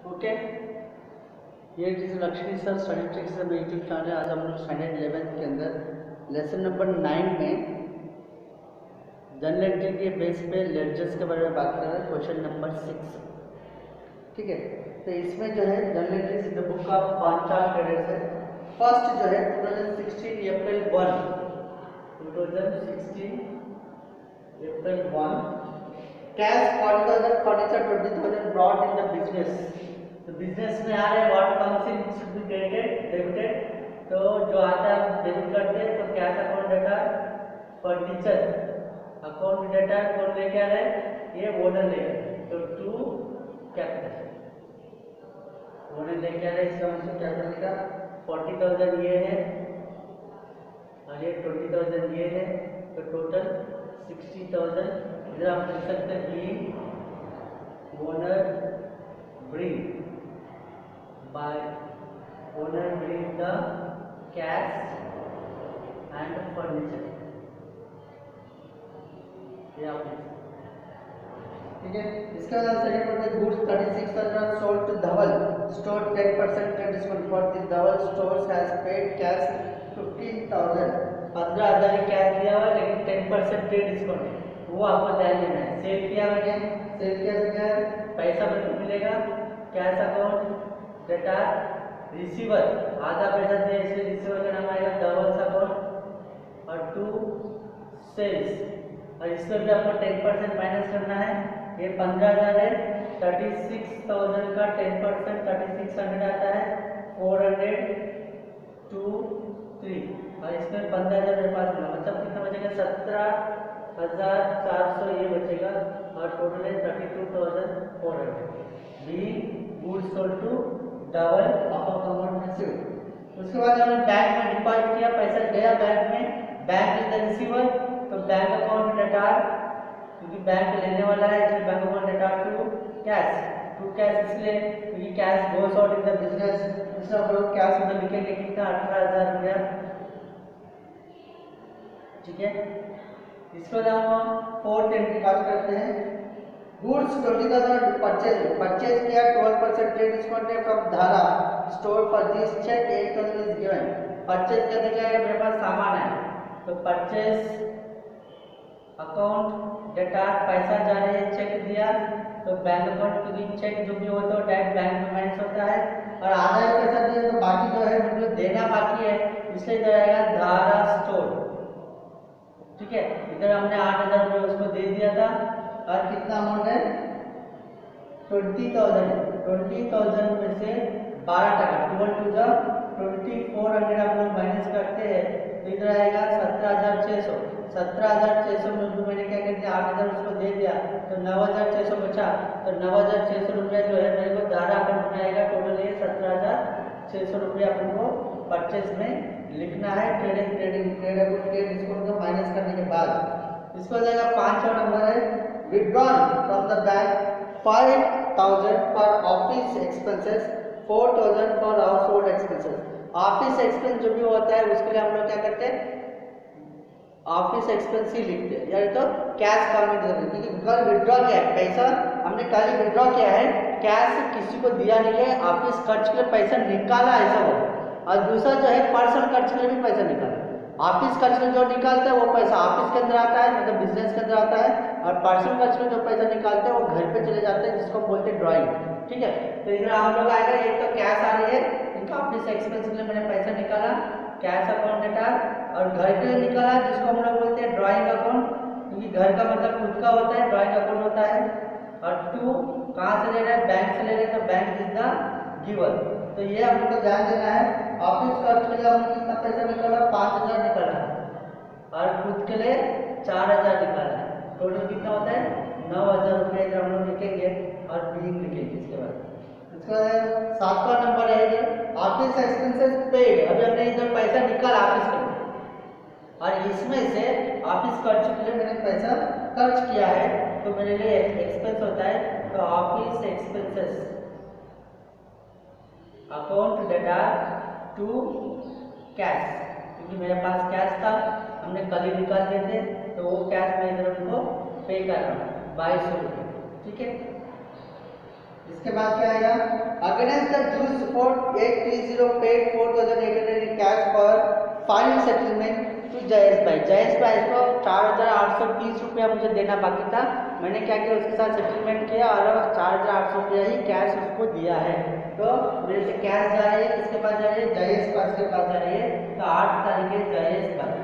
Okay, ये is Lakshmi sir study tricks में YouTube channel है। आज हम लोग स्टैंडर्ड 11 के अंदर लेसन नंबर 9 में जनरल एंट्री के बेस पे लेडजर्स के बारे में बात कर रहे हैं। क्वेश्चन नंबर 6, ठीक है। तो इसमें जो है general entries in the book का 5 क्रेडिट्स है। फर्स्ट जो है 2016 अप्रैल 1, 2016 अप्रैल 1, cash 40,000 furniture 20,000 brought in the business. तो बिजनेस में आ रहे what comes in should be credited debited. तो जो आता है डेबिट करते हैं। तो cash account data furniture account data कौन लेके आ रहा है? ये ओनर लेके। तो टू कैपिटल ओनर लेके आ रहा है। इसका मतलब कैपिटल का 40,000 ये है और ये 20,000 ये है। तो टोटल 60,000। इधर आप लिख सकते हैं B owner bring by owner bring the cash and furniture। ये आप ठीक है। इसके बाद सेकंड पढ़ते हैं goods 36,000 sold to Dhaval store 10% का discount for this Dhaval stores has paid cash 15,000। 15,000 cash दिया हुआ लेकिन 10% पे डिस्काउंट है, वो आपको ध्यान देना है। सेल किया मैंने, सेल किया तो क्या है? पैसा बिल्कुल मिलेगा। कैश अकाउंट डेटा रिसीवर आधा पैसा दे, इसलिए रिसीवर का नाम आएगा धवल्स अकाउंट। और टू सेल्स, और इसमें भी आपको 10% माइनस करना है। ये 15,000 है, 36,000 का 10% 3600 आता है। 400 2 3 और इसमें 15,000 मेरे पास मिला, मतलब कितना बचेगा? 17,400 ये बचेगा और टोटल है 32,400। B goods sold to double account amount received. उसके बाद हमने बैंक में डिपॉजिट किया, पैसा गया बैंक में, बैंक इज द रिसीवर। तो बैंक अकाउंट डेटा, क्योंकि बैंक लेने वाला है इसलिए bank account debtor to cash. To cash इसलिए क्योंकि cash goes out in the business, इसलिए हम लोग कैश में लिखेंगे कितना? 18,000 रुपया, ठीक है। इसके बाद हम फोर्थ एंट्री बात करते हैं। गुड्स 20,000 परचेज किया, 12% ट्रेड डिस्काउंट है from Dhara store for this cheque 8,000 is given. Purchase करने क्या है? मेरे पास सामान है, तो परचेज अकाउंट डेटा पैसा जा रहे हैं, चेक दिया तो बैंक अकाउंट, क्योंकि चेक जो भी होता है डायरेक्ट बैंक में माइनस होता है। और आधा पैसा दिया तो बाकी जो है मतलब देना बाकी है, इसलिए जाएगा धारा स्टोर, ठीक है। इधर हमने 8,000 रुपये उसको दे दिया था और कितना अमाउंट है? 20,000। 20,000 में से 12%, 12 टू द 2400 हम लोग माइनस करते हैं तो इधर आएगा 17,600। 17,600 में मैंने क्या कर दिया? 8,000 उसको दे दिया तो 9,600 बचा। तो 9,600 रुपया जो है मेरे को धारा अकाउंट में आएगा। टोटल ये 17,600 रुपया अपन को परचेज में लिखना है। ट्रेड डिस्काउंट को माइनस करने के बाद इसको जाएगा 5वां नंबर है withdrawn from the bank 5,000 for office expenses, 4,000 for household expenses। Office expense जो भी होता है उसके लिए हम लोग क्या करते हैं? ऑफिस एक्सपेंस ही लिखते हैं, यानी तो कैश काम में देते हैं। क्योंकि कल विड्रॉ किया है पैसा, हमने कल ही विड्रॉ किया है, कैश किसी को दिया नहीं है। ऑफिस खर्च के लिए पैसा निकाला ऐसा हो, और दूसरा जो है पर्सनल खर्च के लिए भी पैसा निकाला। ऑफिस खर्च में जो निकालता है वो पैसा ऑफिस के अंदर आता है, मतलब बिजनेस के अंदर आता है। और पर्सनल खर्च में जो पैसा निकालते हैं वो घर पे चले जाते हैं, जिसको बोलते हैं ड्राइंग, ठीक है। तो इधर हम लोग आएगा, एक तो कैश आ रही है, एक ऑफिस एक्सपेंस के लिए मैंने पैसा निकाला कैश अकाउंट डेटा, और घर के लिए निकाला जिसको हम लोग बोलते हैं ड्राइंग अकाउंट, क्योंकि घर का मतलब खुद का होता है, ड्राइंग अकाउंट होता है। और टू कहाँ से ले रहे हैं? बैंक से ले रहे हैं, तो बैंक इज द गिवर। तो ये हम लोग को ध्यान देना है। ऑफिस खर्च के लिए हमने कितना पैसा निकाला? 5,000 निकाला, और खुद के लिए 4,000 निकाला। टोटल कितना होता है? 9,000 रुपये इधर हम लोग लिखेंगे और बिलिंग लिखेंगे। इसके बाद 7वां नंबर है ऑफिस एक्सपेंसेस पेड। अभी हमने इधर पैसा निकाला ऑफिस के लिए, और इसमें से ऑफिस खर्च के लिए मैंने पैसा खर्च किया है, तो मेरे लिए एक्सपेंस होता है। तो office expenses account debtor to cash, क्योंकि मेरे पास कैश था, हमने कल ही निकाल दिए थे, तो वो कैश मैं इधर उनको पे कर रहा हूँ 2200 रुपये, ठीक है। इसके बाद क्या आएगा? Against the due support 830 paid 4,800 in cash for final settlement to Jayesh भाई। जयेश भाई को 4,830 रुपया मुझे देना बाकी था। मैंने क्या किया, उसके साथ सेटलमेंट किया और 4,800 रुपया ही कैश उसको दिया है। तो मेरे से कैश जा रही है, इसके पास जा रही है, जयेश पास के पास जा रही है। तो 8 तारीख है जयेश भाई,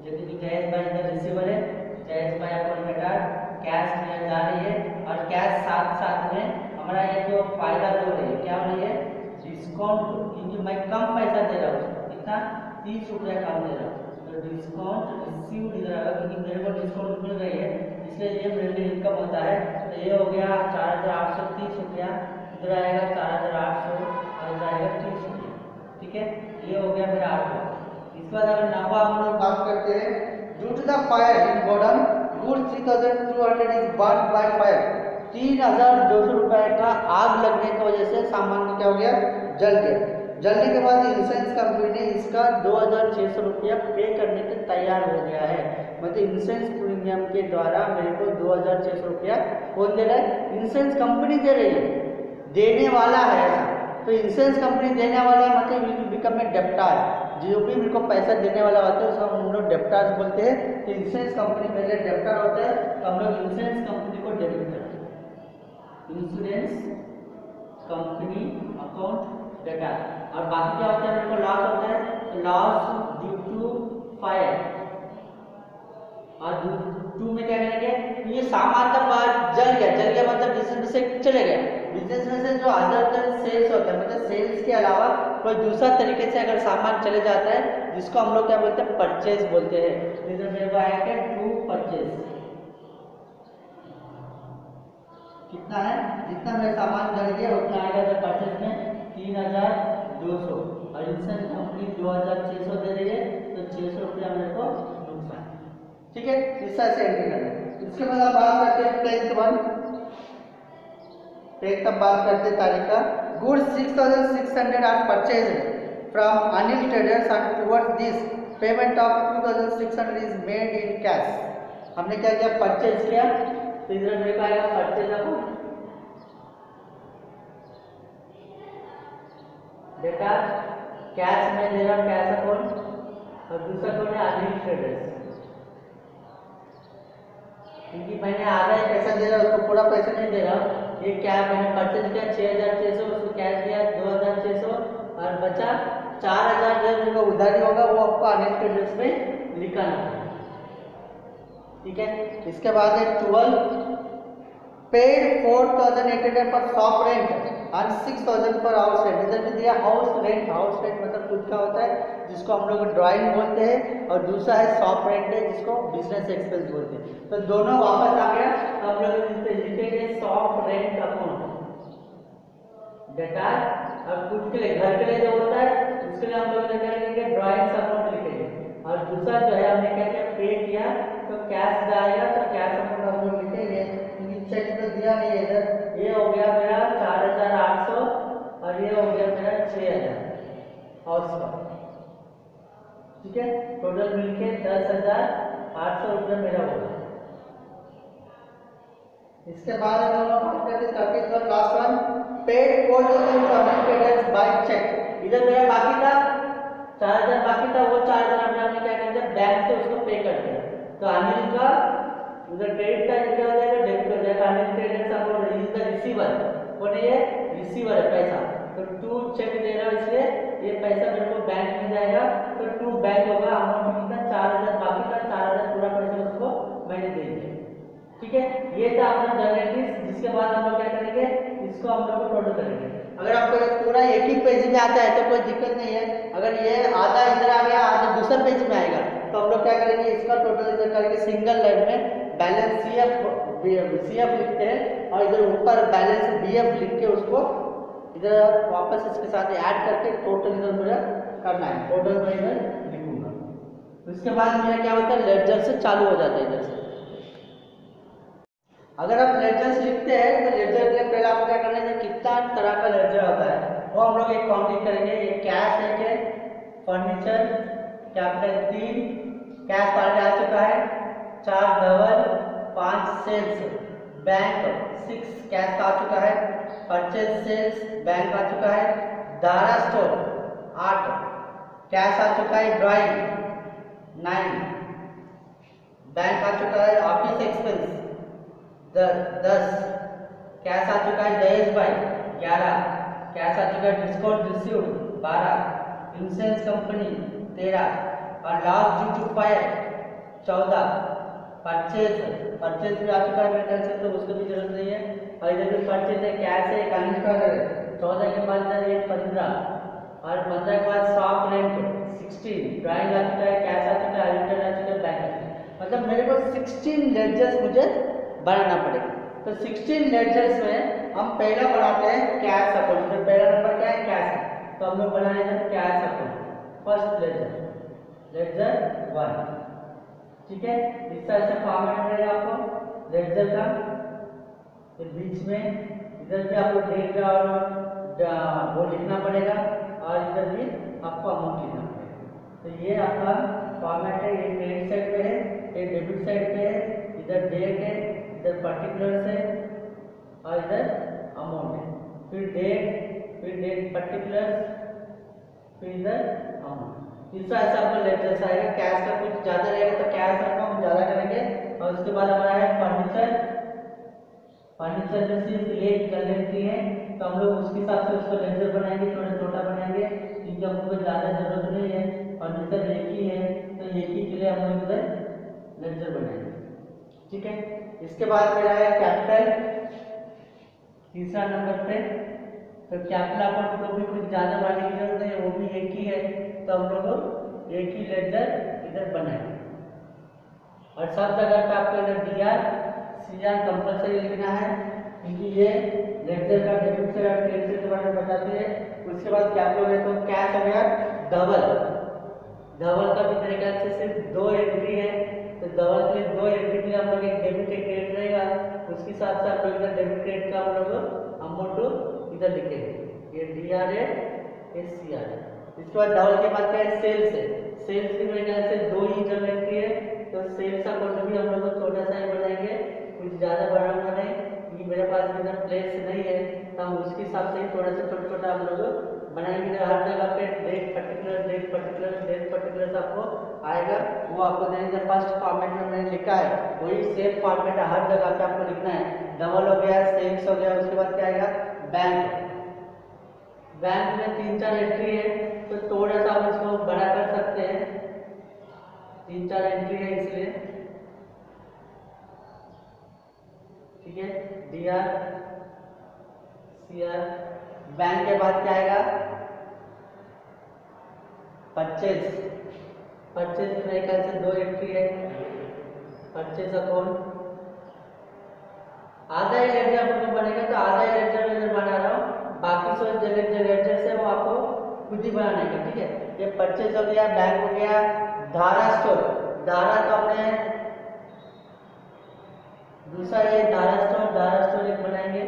जैसे कि जयेश भाई इधर रिसीवर है, जयेश भाई अकाउंट में कैश में जा रही है और कैश साथ साथ में हमारा ये जो फायदा जो रही है क्या हो रही है, डिस्काउंट, क्योंकि मैं कम पैसा दे रहा हूँ, कितना 30 रुपया कम दे रहा हूँ, तो डिस्काउंट रिसीव इधर आएगा क्योंकि मेरे को डिस्काउंट मिल रही है, इसलिए ये मेरे लिए इनकम होता है। तो ये हो गया 4,830 रुपया, इधर आएगा 4,800 और इधर आएगा 30 रुपया, ठीक है। ये हो गया मेरा 8। इसके बाद अगर नफा हम लोग बात करते हैं, due to the fire in godown goods 3,200 is burn by fire. 3,200 रुपए का आग लगने की वजह से सामान क्या हो गया, जल गया। जलने के बाद इंश्योरेंस कंपनी ने इसका 2,600 रुपया पे करने के तैयार हो गया है। मतलब इंश्योरेंस प्रीमियम के द्वारा मेरे को 2,600 रुपया कौन दे रहा है, इंश्योरेंस कंपनी दे रही है, देने वाला है ऐसा। तो इंश्योरेंस कंपनी देने वाला है मतलब विल बिकम ए डेप्टार, जो भी मेरे को पैसा देने वाला होता है उसको हम लोग डेप्टार्स बोलते हैं। तो इंश्योरेंस कंपनी मेरे लिए डेप्टार होता है, तो हम लोग इंश्योरेंस कंपनी को डेबिट करते हैं, इंश्योरेंस कंपनी अकाउंट डेटा। और बाकी क्या होता है, मेरे को लॉस होता है, लॉस ड्यू टू फायर। और टू में क्या करेंगे, ये सामान का पार्ट जल गया मतलब बिजनेस से चले गया। बिजनेस में से जो अदर सेल्स होता है, मतलब सेल्स के अलावा कोई दूसरा तरीके से अगर सामान चले जाता है, जिसको हम लोग क्या बोलते हैं, परचेज बोलते हैं। इधर मेरे को आया क्या, टू परचेज, कितना है, जितना मेरा सामान जल गया उतना आएगा इधर परचेज में 3,200 और इंश्योरेंस कंपनी 2,600 दे रही है, तो 600 रुपया मेरे को नुकसान, ठीक है। इस तरह से एंट्री करना है। इसके बाद आप बात करते हैं टेंथ वन, टेंथ तब बात करते हैं तारीख का। Goods 6,600 are purchase from Anil traders and towards this payment of 2,600 is made in cash. हमने क्या किया, परचेज किया, तो इधर मेरे को आएगा परचेज अकाउंट डेटा, कैश में दे रहा हूँ कैश अकाउंट, और दूसरा कौन है, अनिल ट्रेडर्स, क्योंकि मैंने आधा ही पैसा दे रहा हूँ, उसको पूरा पैसा नहीं दे रहा हूँ। ये क्या मैंने परचेज किया 6,600, उसको कैश दिया 2,600 और बचा 4,000 जो उधारी होगा वो आपको अनिल ट्रेडर्स में लिखना है, ठीक है। इसके बाद है 12 पेड 4,800 फॉर शॉप रेंट और 6,000 फॉर हाउस रेंट। इधर में दिया हाउस रेंट, हाउस रेंट मतलब खुद का होता है जिसको हम लोग ड्राइंग बोलते हैं, और दूसरा है शॉप रेंट है जिसको बिजनेस एक्सपेंस बोलते हैं। तो दोनों वापस आ गया, तो हम लोग लिखेंगे शॉप रेंट अकाउंट डेटा, और खुद के लिए घर के लिए जो होता है उसके लिए हम लोग लिखेंगे ड्राइंग अकाउंट लिखेंगे, और दूसरा जो है हमने क्या किया, पे किया तो कैश जाएगा, तो कैश अकाउंट हम लोग लिखेंगे, चेक तो दिया नहीं है इधर। ये हो गया मेरा 4,800 और ये हो गया मेरा 6,000 हाउस का, ठीक है। टोटल मिलके 10,800 रुपये मेरा होगा। इसके बाद हम लोग बात करते हैं 30th last one, paid 4,000 by cheque. इधर मेरा बाकी था 4,000 बाकी था, वो 4,000 हमने क्या कर दिया, बैंक से उसको पे कर दिया। तो अनिल का उधर क्रेडिट का क्या हो जाएगा, डेबिट हो जाएगा। Anil traders account is the receiver, कौन है ये, रिसीवर है पैसा, तो टू चेक दे रहा हूँ इसलिए ये पैसा मेरे को बैंक में जाएगा, तो टू बैंक होगा। अमाउंट कितना 4,000 बाकी था, 4,000 पूरा पैसा उसको मैंने दे दिया, ठीक है। ये था अपना जनरल। जिसके बाद हम लोग क्या करेंगे, इसको हम लोग टोटल करेंगे। अगर आपको पूरा एक ही पेज में आता है तो कोई दिक्कत नहीं है, अगर ये आधा इधर आ गया आधा दूसरा पेज में आएगा, तो हम लोग क्या करेंगे, इसका टोटल इधर करके सिंगल लाइन में बैलेंस सीएफ लिखते हैं, और इधर ऊपर बैलेंस बीएफ लिख के उसको इधर वापस इसके साथ ऐड करके टोटल इधर मेरा करना है, टोटल में इधर लिखूंगा। उसके बाद मेरा क्या होता है, लेडजर से चालू हो जाता है इधर से। अगर आप लेडजर्स लिखते हैं तो लेडजर के लिए पहले आपको क्या करना है, कितना तरह का लेडजर होता है वो हम लोग एक काउंटिंग करेंगे। ये कैश है, फर्नीचर कैपिटल 3, कैश पहले आ चुका है, 4 डबल, 5 सेल्स, बैंक 6 कैश आ चुका है, परचेज सेल्स बैंक आ चुका है, दारा स्टोर 8 कैश आ चुका है, ड्राइंग 9 बैंक आ चुका है, ऑफिस एक्सपेंस 10 कैश आ चुका है, जयेश भाई 11 कैश आ चुका है, डिस्काउंट रिसीव्ड 12, इंश्योरेंस कंपनी 13 और loss due to fire 14, purchase भी आ चुका है मेरे ख्याल से, तो उसको भी जरूरत नहीं है। और इधर भी परचेज है, कैश है, कालिंग का 14 के बाद इधर ये 15 और 15 के बाद शॉप रेंट 16, ड्राइंग आ चुका है, कैश आ चुका है, अल्टर आ चुका है, बैंक आ चुका है। मतलब मेरे को 16 लेजर्स मुझे बनाना पड़ेगा। तो 16 लेजर्स में हम पहला बनाते हैं कैश अकाउंट। तो पहला नंबर क्या है, कैश है, तो हम लोग बनाएंगे कैश अकाउंट, फर्स्ट लेजर 1, ठीक है। इस तरह से फॉर्मेट मिलेगा आपको लेजर का। तो बीच में इधर भी आपको डेट और वो लिखना पड़ेगा और इधर भी आपको अमाउंट लिखना पड़ेगा। तो ये आपका फॉर्मेट है, ये क्रेडिट साइड पे है, ये डेबिट साइड पे है, इधर डेट है, इधर पर्टिकुलर्स है और इधर अमाउंट है, फिर डेट पर्टिकुलर्स, फिर इधर अमाउंट। इस तरह से आपको लेजर्स आएगा। कैश का कुछ ज़्यादा रहेगा तो कैश आपको हम ज़्यादा करेंगे। और उसके बाद हमारा है फर्नीचर में सिर्फ एक एंट्री है, तो हम लोग उसके हिसाब से उसको लेजर बनाएंगे, थोड़ा छोटा बनाएंगे क्योंकि हमको ज़्यादा जरूरत नहीं है, फर्नीचर एक ही है तो एक ही के लिए हम लोग इधर लेजर बनाएंगे, ठीक है। इसके बाद मेरा है कैपिटल, तीसरा नंबर पे। तो कैपिटल अकाउंट को भी कुछ ज़्यादा बनाने की जरूरत नहीं है, वो भी एक ही है, तो हम लोग एक ही लेजर इधर बनाएंगे। और सब जगह पे आपको इधर CR कंपलसरी लिखना है क्योंकि ये लेजर का डेबिट से और क्रेडिट के बारे में बताती है। उसके बाद क्या आप लोग है तो कैश हो गया, डबल का भी मेरे ख्याल से सिर्फ 2 एंट्री है, तो डबल के लिए 2 एंट्री के लिए हम लोग एक डेबिट एक क्रेडिट रहेगा, उसके हिसाब से आप लोग इधर डेबिट क्रेडिट का हम लोग अमाउंट इधर लिखेंगे, ये DR है, ये CR है। इसके बाद डबल के बाद क्या है, सेल्स है। सेल्स की मेरे ख्याल से 2 ही जब एंट्री है, तो सेल्स अकाउंट भी हम लोग छोटा सा ही बनाएंगे, कुछ ज़्यादा बढ़ाना नहीं क्योंकि मेरे पास इतना प्लेस नहीं है, तो हम उसके हिसाब से थोड़ा सा छोटा हम लोग बनाएंगे। हर जगह पे डेट पर्टिकुलर आपको आएगा, वो आपको देंगे। फर्स्ट फॉर्मेट में मैंने लिखा है वही सेम फॉर्मेट है, हर जगह पे आपको लिखना है। डबल हो गया, सेल्स हो गया, उसके बाद क्या आएगा, बैंक में 3-4 एंट्री है, तो थोड़ा सा हम इसको बड़ा कर सकते हैं, 3-4 एंट्री है इसलिए, ठीक है। DR CR, बैंक के बाद क्या आएगा, परचेज में मेरे ख्याल से 2 एंट्री है, परचेज अकाउंट आधा ही लेजर आपको बनेगा, तो आधा ही लेजर बना रहा हूँ, बाकी सब जो लेजर है वो आपको खुद ही बनाने का, ठीक है। ये परचेज हो गया, बैंक हो गया, धारा स्टोर, धारा तो अपने दूसरा ये धारा स्टोर एक बनाएंगे,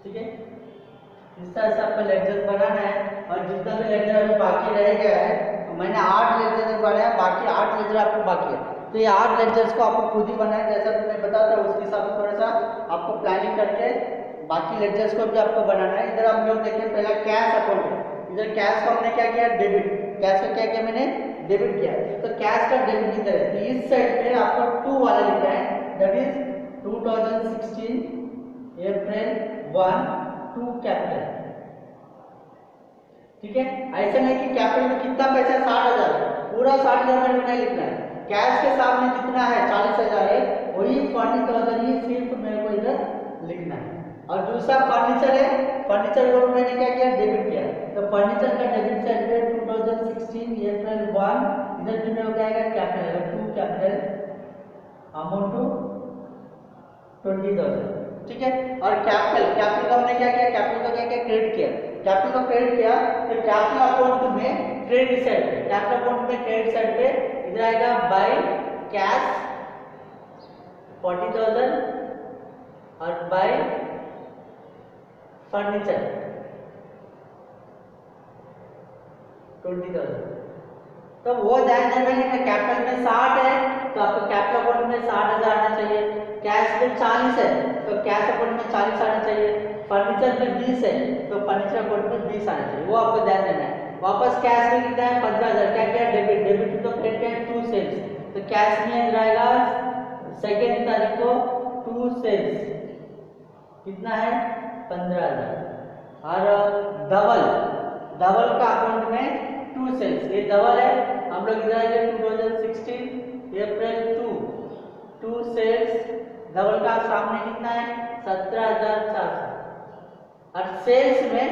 ठीक है। इस तरह से आपको लेक्चर बनाना है। और जितना भी लेक्चर अभी बाकी रह गया है, मैंने 8 लेक्चर बनाया, बाकी 8 लेक्चर आपको बाकी है, तो ये 8 लेक्चर्स को आपको खुद ही बनाए, जैसा कि मैं बताता हूँ उसके हिसाब से थोड़ा सा आपको प्लानिंग करके बाकी लेक्चर्स को भी आपको बनाना है। इधर हम लोग देखिए पहला कैश अकाउंट है, इधर कैश को हमने क्या किया, डेबिट, कैश को क्या किया मैंने, डेबिट किया, तो कैश का डेबिट किधर है, तो इस साइड पे आपको 2 वाला लिखना है, दैट इज 2016 अप्रैल 1 2 कैपिटल, ठीक है। ऐसा नहीं कि कैपिटल में कितना पैसा 60,000, पूरा 60,000 मेरे को नहीं लिखना है, कैश के सामने जितना है 40,000 है, वही 40,000 ही सिर्फ मेरे को इधर लिखना है। और दूसरा फर्नीचर है, फर्नीचर को मैंने क्या किया, डेबिट किया, तो फर्नीचर का डेबिट साइड पे 2016 अप्रैल 1 इधर भी मेरे को क्या आएगा, कैपिटल 2 कैपिटल अमाउंट टू 20,000, ठीक है। और कैपिटल का हमने क्या किया, कैपिटल का क्या किया, क्रेडिट किया, कैपिटल को क्रेडिट किया, तो कैपिटल अकाउंट में क्रेडिट साइड पे, कैपिटल अकाउंट में क्रेडिट साइड पे इधर आएगा बाय कैश 40,000 और बाय फर्नीचर 20,000। तो वो ध्यान देना कि कैपिटल में 60 है तो आपको कैपिटल अकाउंट में 60,000 आना चाहिए। कैश में 40 है तो कैश अकाउंट में 40 आना चाहिए। फर्नीचर में 20 है तो फर्नीचर अकाउंट में 20 आना चाहिए, वो आपको ध्यान देना है। वापस कैश में कितना है 15,000, क्या किया डेबिट, डेबिट तो क्रेडिट क्या है 2 सेल्स, तो कैश में रहेगा 2 तारीख को 2 सेल्स कितना है 15,000। और डबल का अकाउंट में 2 सेल्स, ये डबल है, हम लोग इधर आएंगे 2016 अप्रैल 2 सेल्स, डबल का सामने कितना है 17,400। और सेल्स में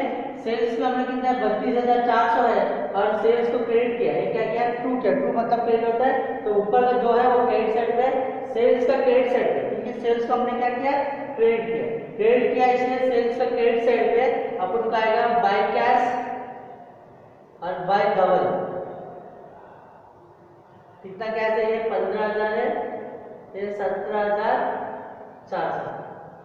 हमने कितना है 32,400 है और सेल्स को क्रेडिट किया है, क्या किया 2 किया, 2 मतलब क्रेडिट होता है तो ऊपर का जो है वो क्रेडिट साइड पे, सेल्स का क्रेडिट साइड पे, क्योंकि सेल्स को हमने क्या किया क्रेडिट किया इसलिए सेल्स का क्रेडिट साइड पे अपन का आएगा बाय कैश और बाय डबल। कितना कैश है ये 15,000 है, ये 17,400,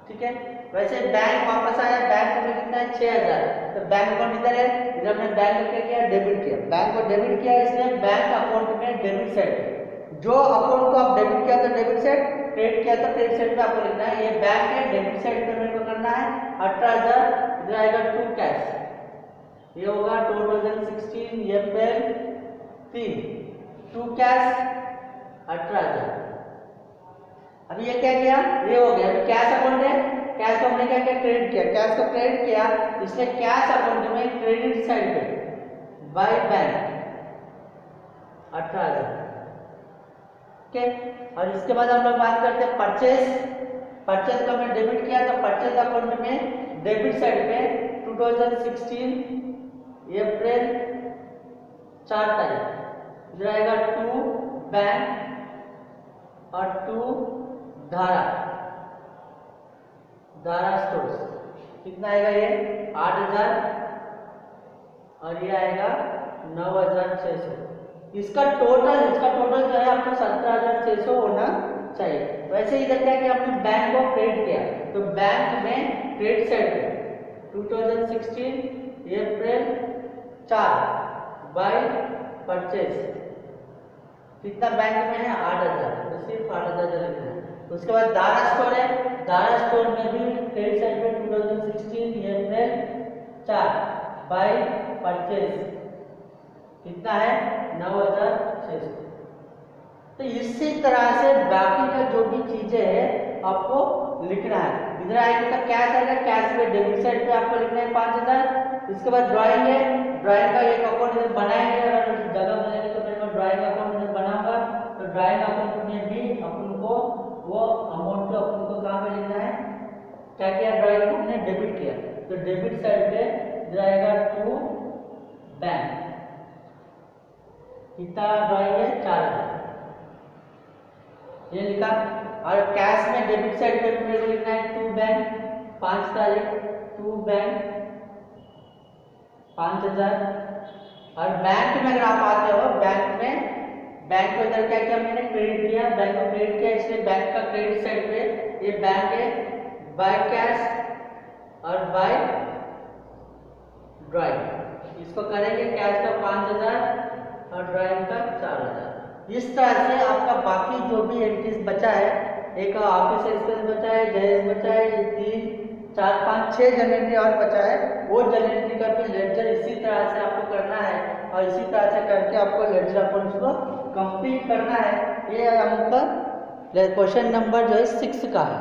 ठीक है। वैसे बैंक वापस आया, बैंक में कितना है 6,000, तो बैंक अकाउंट इधर है, इधर हमने बैंक क्या किया डेबिट किया, बैंक को डेबिट किया इसलिए बैंक अकाउंट में डेबिट साइड, जो अकाउंट को आप डेबिट किया तो डेबिट साइड, क्रेडिट किया तो क्रेडिट साइड पे आपको लिखना है। ये बैंक है, डेबिट साइड पे मेरे को करना है 18,000, इधर आएगा 2 कैश, ये होगा 2016 अप्रैल 3 2 कैश 18,000। अभी ये क्या किया ये हो गया, कैश अकाउंट है, कैश को हमने क्या किया क्रेडिट किया, कैश को क्रेडिट किया इसलिए कैश अकाउंट में क्रेडिट साइड पे बाय बैंक 18,000, ठीक है। और इसके बाद हम लोग बात करते हैं परचेज को हमने डेबिट किया तो परचेज अकाउंट में डेबिट साइड पे 2016 अप्रैल 4 तारीख इधर आएगा 2 बैंक और 2 धारा स्टोर्स, कितना आएगा ये 8,000 और ये आएगा 9,600। इसका टोटल जो है आपको 17,600 होना चाहिए। वैसे इधर क्या किया आपने बैंक को क्रेडिट किया तो बैंक में क्रेडिट साइड पे 2016 अप्रैल 4 बाय परचेज कितना बैंक में है 8,000, तो सिर्फ 8,000 लिखना है। उसके बाद दारा स्टोर है, दारा स्टोर में भी क्रेडिट साइड पे 2016 अप्रैल 4 बाय परचेज कितना है 9,600। तो इसी तरह से बाकी का जो भी चीजें है आपको लिखना है। इधर आएगा तो कैश आएगा, कैश में डेबिट साइड पे आपको लिखना है 5,000। इसके बाद ड्राइंग है, ड्राइंग का एक अकाउंट इधर बनाएंगे, अगर जगह मिलेगी तो मेरे को ड्राइंग अकाउंट इधर बनाऊंगा, तो ड्राइंग अकाउंट में भी अपन को वो अमाउंट को अपन को कहाँ पे लिखना है, क्या किया ड्राइंग को हमने डेबिट किया तो डेबिट साइड पे इधर आएगा 2 बैंक, कितना ड्राइंग है 4,000 ये लिखा। और कैश में डेबिट साइड पे मेरे को लिखना है 2 बैंक 5 तारीख 2 बैंक 5,000। और बैंक में अगर आप आते हो बैंक को इधर क्या किया मैंने क्रेडिट किया, बैंक को क्रेडिट किया इसलिए बैंक का क्रेडिट साइड पे ये बैंक है बाय कैश और बाय ड्राइंग, इसको करेंगे कैश का 5,000 और ड्राइंग का 4,000। इस तरह से आपका बाकी जो भी एंट्रीज बचा है, एक ऑफिस एक्सपेंस बचा है, जहेज बचा है, 3 4 5 6 जनरल और बचा है, वो जनरल का भी लेडजर इसी तरह से आपको करना है और इसी तरह से करके आपको लेडजर अकाउंट्स को कंप्लीट करना है। ये हमका क्वेश्चन नंबर जो है 6 का है।